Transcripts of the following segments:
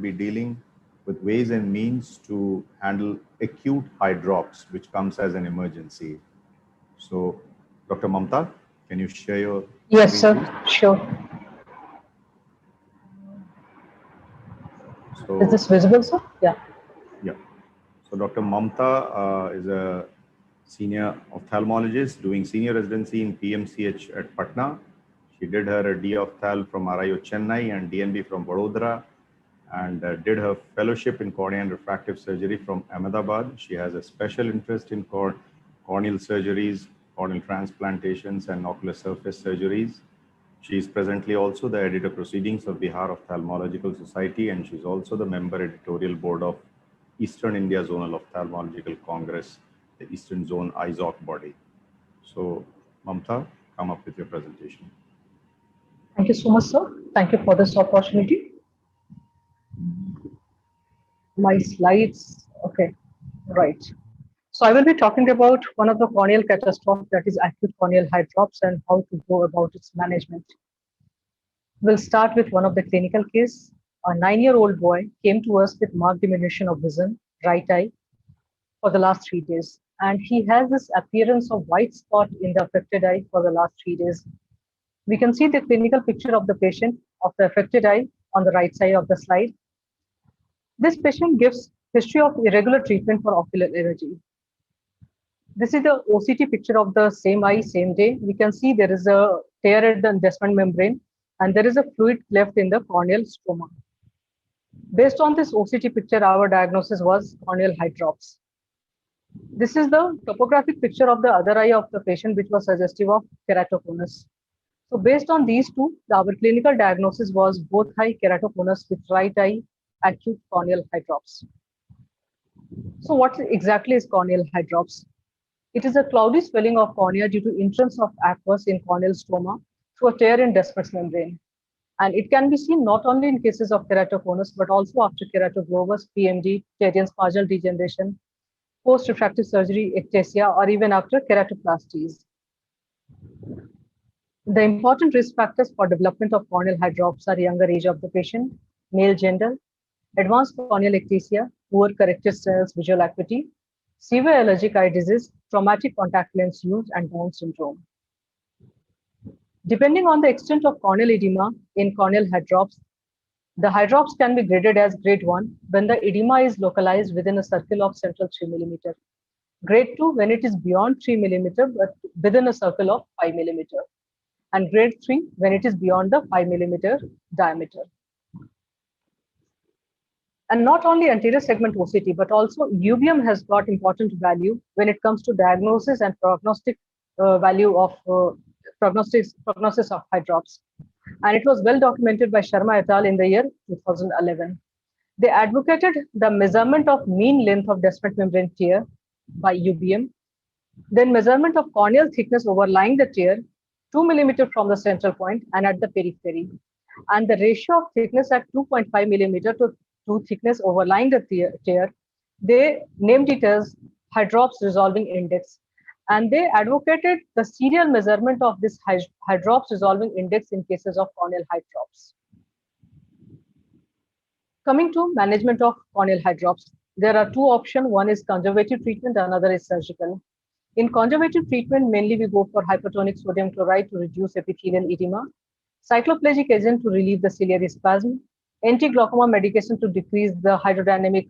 would be dealing with ways and means to handle acute eye drops, which comes as an emergency. So, Dr. Mamta, can you share your Yes, screen, sir. please? Sure. So, Is this visible, sir? Yeah. yeah. So Dr. Mamta is a senior ophthalmologist doing senior residency in PMCH at Patna. She did her D Opthal from RIO Chennai and DNB from Vadodara, and did her fellowship in cornea and refractive surgery from Ahmedabad. She has a special interest in corneal surgeries, corneal transplantations, and ocular surface surgeries. She is presently also the editor proceedings of Bihar Ophthalmological Society, and she's also the member editorial board of Eastern India Zonal Ophthalmological Congress, the Eastern Zone IZOC body. So, Mamta, come up with your presentation. Thank you so much, sir. Thank you for this opportunity. My slides. Okay. Right. So I will be talking about one of the corneal catastrophes, that is acute corneal eye drops, and how to go about its management. We'll start with one of the clinical case. A 9-year-old boy came to us with marked diminution of vision, right eye, for the last 3 days. And he has this appearance of white spot in the affected eye for the last 3 days. We can see the clinical picture of the patient of the affected eye on the right side of the slide. This patient gives history of irregular treatment for ocular allergy. This is the OCT picture of the same eye, same day. We can see there is a tear at the investment membrane and there is a fluid left in the corneal stroma. Based on this OCT picture, our diagnosis was corneal eye drops. This is the topographic picture of the other eye of the patient, which was suggestive of keratoconus. So based on these two, our clinical diagnosis was both eye keratoconus with right eye acute corneal eye drops. So what exactly is corneal eye drops? It is a cloudy swelling of cornea due to entrance of aqueous in corneal stroma through a tear in Descemet's membrane. And it can be seen not only in cases of keratoconus, but also after keratoglobus, PMD, Terrien's marginal degeneration, post-refractive surgery, ectasia, or even after keratoplasties. The important risk factors for development of corneal eye drops are younger age of the patient, male gender, advanced corneal ectasia, poor corrected cells visual acuity, severe allergic eye disease, traumatic contact lens use, and Down syndrome. Depending on the extent of corneal edema in corneal eye drops, the eye drops can be graded as grade 1 when the edema is localized within a circle of central 3 mm. Grade 2 when it is beyond 3 mm but within a circle of 5 mm. And grade 3 when it is beyond the 5 mm diameter. And not only anterior segment OCT, but also uveum has got important value when it comes to diagnosis and prognostic value of prognosis of eye drops. And it was well documented by Sharma et al. In the year 2011. They advocated the measurement of mean length of Descemet membrane tear by UBM, then measurement of corneal thickness overlying the tear, 2 mm from the central point and at the periphery, and the ratio of thickness at 2.5 mm to thickness overlying the tear. They named it as eye drops resolving index. And they advocated the serial measurement of this eye drops resolving index in cases of corneal eye drops. Coming to management of corneal eye drops, there are two options. One is conservative treatment, another is surgical. In conservative treatment, mainly we go for hypertonic sodium chloride to reduce epithelial edema, cycloplegic agent to relieve the ciliary spasm, anti-glaucoma medication to decrease the hydrodynamic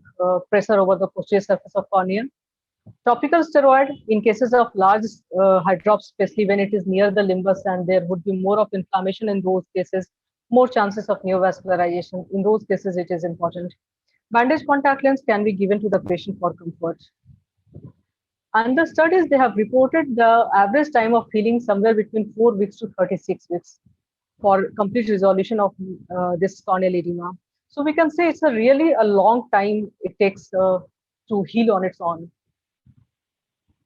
pressure over the posterior surface of cornea, topical steroid in cases of large eye drops, especially when it is near the limbus and there would be more of inflammation in those cases, more chances of neovascularization. In those cases, it is important. Bandage contact lens can be given to the patient for comfort. And the studies, they have reported the average time of healing somewhere between 4 weeks to 36 weeks for complete resolution of this corneal edema. So we can say it's a really a long time it takes to heal on its own.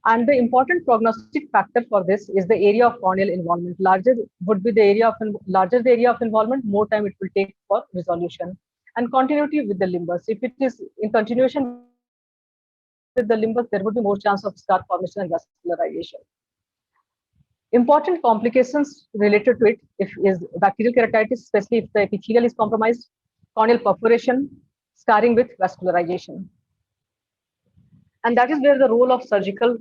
And the important prognostic factor for this is the area of corneal involvement. Larger would be the area of larger the area of involvement, more time it will take for resolution. And continuity with the limbus. If it is in continuation with the limbus, there would be more chance of scar formation and vascularization. Important complications related to it is bacterial keratitis, especially if the epithelial is compromised, corneal perforation, scarring with vascularization. And that is where the role of surgical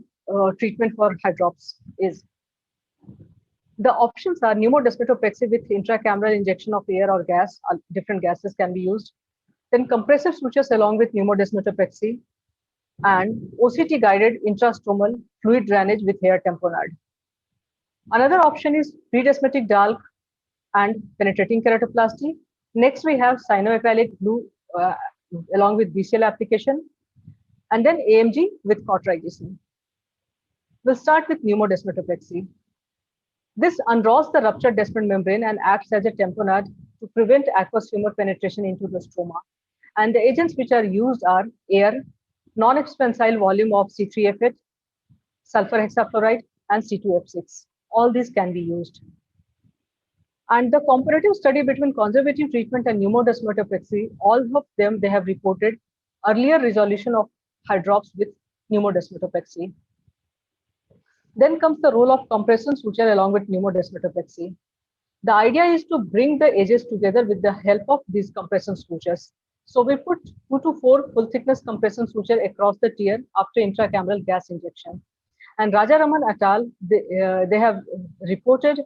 treatment for hydrops is. The options are pneumodesmatopexy with intracameral injection of air or gas, different gases can be used. Then compressive sutures along with pneumodesmatopexy, and OCT guided intrastromal fluid drainage with hair tamponade. Another option is predesmatic DALK and penetrating keratoplasty. Next, we have cyanoacrylic glue along with BCL application, and then AMG with cauterization. We'll start with pneumodesmatopexy. This unrolls the ruptured descent membrane and acts as a tamponade to prevent aqueous humor penetration into the stroma. And the agents which are used are air, non-expansile volume of C3F8, sulfur hexafluoride, and C2F6. All these can be used. And the comparative study between conservative treatment and pneumodesmatopexy, all of them, they have reported earlier resolution of hydrops with pneumodesmatopexy. Then comes the role of compression suture along with pneumodesmatopexy. The idea is to bring the edges together with the help of these compression sutures. So we put 2 to 4 full thickness compression suture across the tear after intracameral gas injection. And Rajaraman et al., they have reported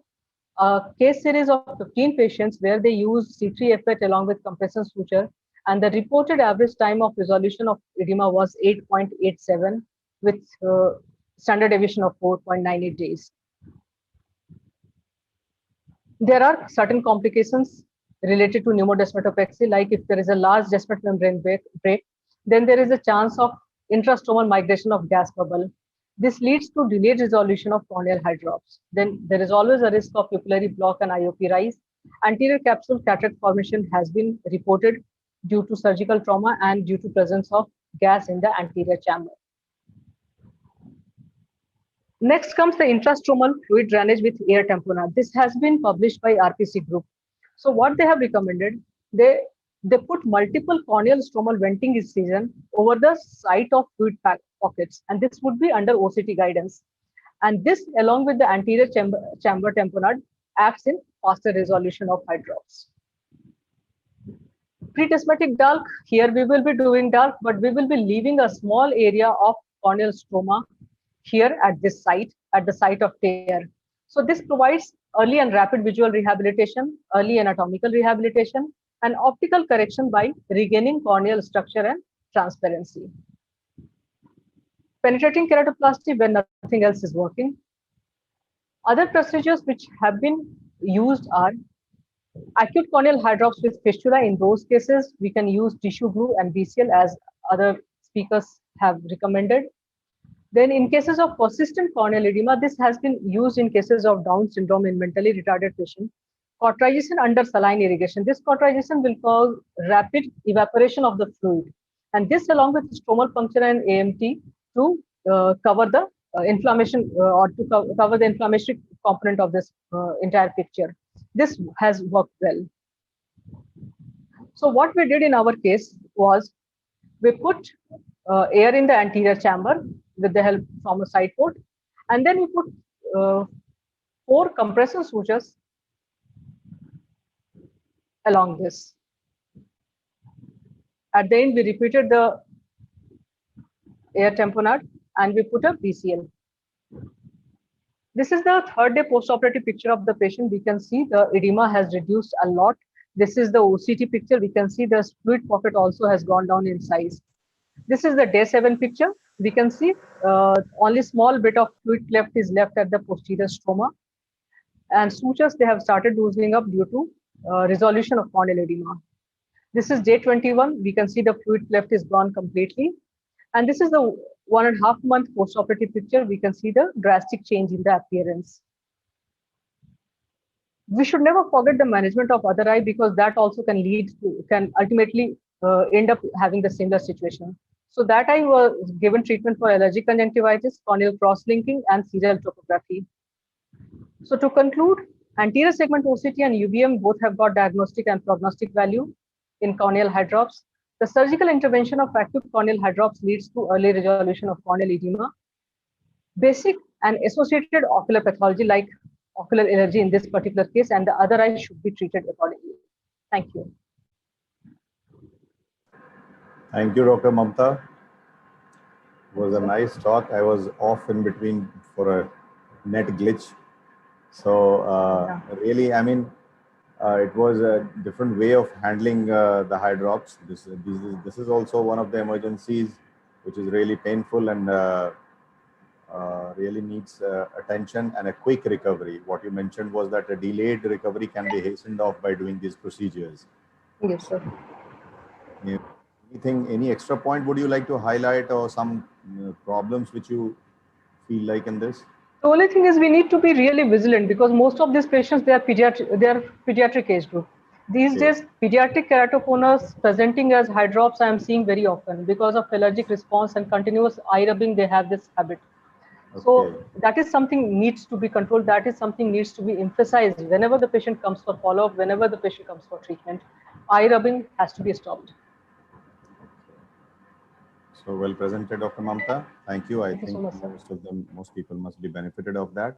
a case series of 15 patients where they used C3F8 along with compression suture, and the reported average time of resolution of edema was 8.87 with standard deviation of 4.98 days. There are certain complications related to pneumodesmatopexy, like if there is a large descent membrane break, then there is a chance of intrastromal migration of gas bubble. This leads to delayed resolution of corneal hydrops. Then there is always a risk of pupillary block and IOP rise. Anterior capsule cataract formation has been reported due to surgical trauma and due to presence of gas in the anterior chamber. Next comes the intrastromal fluid drainage with air tamponade. This has been published by RPC group. So what they have recommended, they put multiple corneal stromal venting incision over the site of fluid pockets, and this would be under OCT guidance. And this, along with the anterior chamber tamponade, acts in faster resolution of hydrops. Predesmatic DALK, here we will be doing DALK, but we will be leaving a small area of corneal stroma here at this site, at the site of tear. So this provides early and rapid visual rehabilitation, early anatomical rehabilitation, and optical correction by regaining corneal structure and transparency. Penetrating keratoplasty when nothing else is working. Other procedures which have been used are acute corneal hydrops with fistula. In those cases, we can use tissue glue and BCL as other speakers have recommended. Then in cases of persistent corneal edema, this has been used in cases of Down syndrome in mentally retarded patients. Cauterization under saline irrigation. This cauterization will cause rapid evaporation of the fluid. And this along with stromal puncture and AMT to cover the inflammation or to cover the inflammatory component of this entire picture. This has worked well. So what we did in our case was we put air in the anterior chamber with the help from a side port, and then we put 4 compression sutures along this. At the end, we repeated the air tamponade and we put a BCL. This is the 3rd day postoperative picture of the patient. We can see the edema has reduced a lot. This is the OCT picture. We can see the fluid pocket also has gone down in size. This is the day 7 picture. We can see only small bit of fluid left is left at the posterior stroma. And sutures, they have started loosening up due to resolution of corneal edema. This is day 21. We can see the fluid left is gone completely. And this is the 1.5 month postoperative picture. We can see the drastic change in the appearance. We should never forget the management of other eye, because that also can ultimately end up having the similar situation. So that eye was given treatment for allergic conjunctivitis, corneal cross-linking, and serial topography. So to conclude, anterior segment OCT and UVM both have got diagnostic and prognostic value in corneal hydrops. The surgical intervention of acute corneal hydrops leads to early resolution of corneal edema. Basic and associated ocular pathology like ocular allergy in this particular case, and the other eye should be treated accordingly. Thank you. Thank you, Dr. Mamta. It was a nice talk. I was off in between for a net glitch. So really, I mean, it was a different way of handling the high drops. This is also one of the emergencies, which is really painful and really needs attention and a quick recovery. What you mentioned was that a delayed recovery can be hastened off by doing these procedures. Yes, sir. Anything, any extra point would you like to highlight, or some problems which you feel like in this? The only thing is we need to be really vigilant because most of these patients, they are pediatric age group. These Okay. days, pediatric keratoconus presenting as high drops I am seeing very often because of allergic response and continuous eye rubbing. They have this habit. So Okay. that is something needs to be controlled. That is something needs to be emphasized whenever the patient comes for follow-up, whenever the patient comes for treatment. Eye rubbing has to be stopped. So well presented, Dr. Mamta. Thank you. I Thank you so think much, sir. most people must be benefited of that.